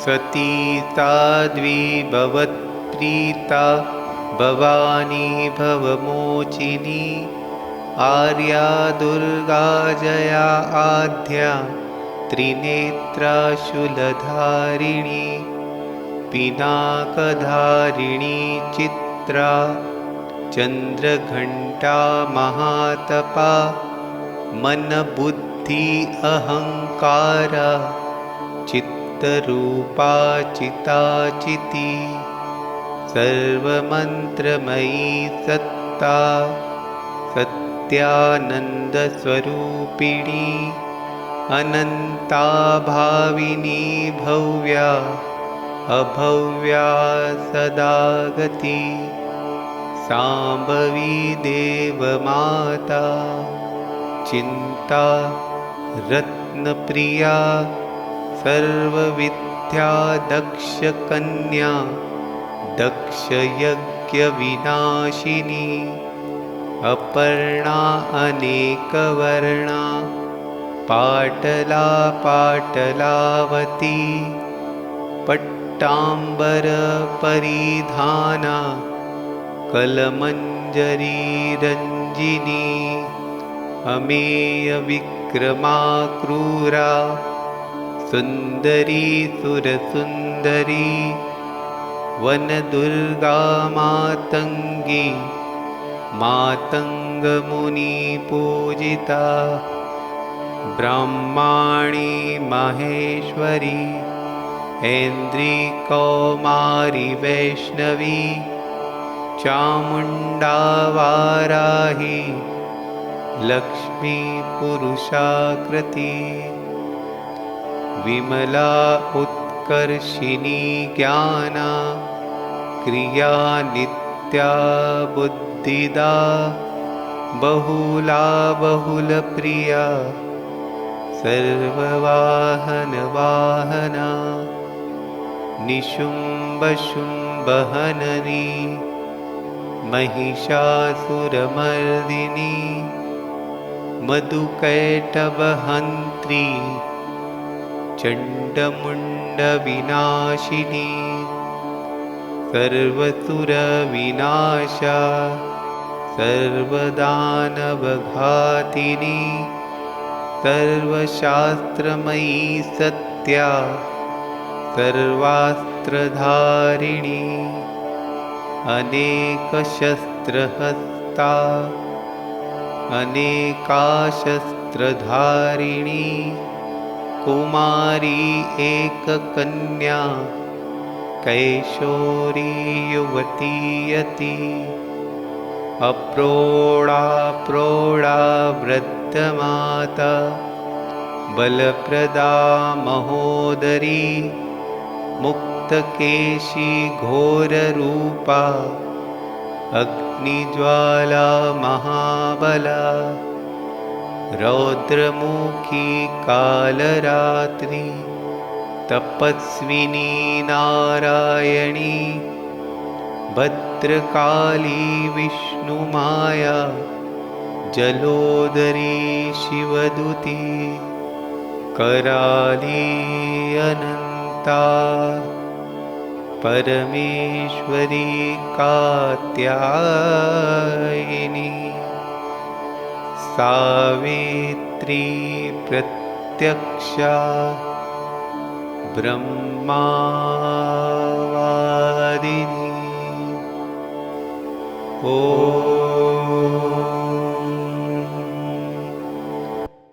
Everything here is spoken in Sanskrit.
सती साध्वी भवत्प्रीता भवानी भवमोचिनी आर्या दुर्गा जया आद्या त्रिनेत्रा शूलधारिणी पिनाकधारिणी चित्रा चंद्रघंटा महातपा मन बुद्धि अहंकार चित्तरूपा चिताचिती सर्वमंत्रमयी सत्ता सत्यानंदस्वरूपिणी अनंता भाविनी भव्या अभव्या सदा गति सांभवी देवमाता चिंता रत्नप्रिया सर्वविद्या दक्षकन्या दक्षयज्ञविनाशिनी अपर्णा अनेकवर्णा पाटला पाटलावती पट्टांबर परिधाना कलमंजरी रंजिनी अमेय विक्रमा क्रूरा सुंदरी सुरसुंदरी वनदुर्गा मातंगी मातंगमुनि पूजिता ब्रह्माणी माहेश्वरी ऐन्द्री कौमारी वैष्णवी चामुंडा वाराही लक्ष्मी पुरुषाकृति विमला उत्कर्षिणी ज्ञाना क्रिया नित्या बुद्धिदा बहुला बहुलप्रिया सर्ववाहन वाहना निशुम्भ शुम्भहननी महिषासुरमर्दिनी मधुकैटभहन्त्री चण्डमुण्डविनाशिनी सर्वसुरविनाशा सर्वदानवघातिनी सर्वशास्त्रमयी सत्या सर्वास्त्रधारिणी अनेकशस्त्रहस्ता अनेकाशस्त्रधारिणी कुमारी एककन्या कैशोरी युवती यति अप्रोढा प्रौढा वृद्धमाता बलप्रदा महोदरी मुक्तकेशी घोररूपा अग्निज्वाला महाबला रौद्रमुखी कालरात्रि तपस्विनी नारायणी भद्रकाली विष्णुमाया जलोदरी शिवदूती कराली अनंता परमेश्वरी कात्यायिनी सावित्री प्रत्यक्षा ब्रह्मावादिनी। ॐ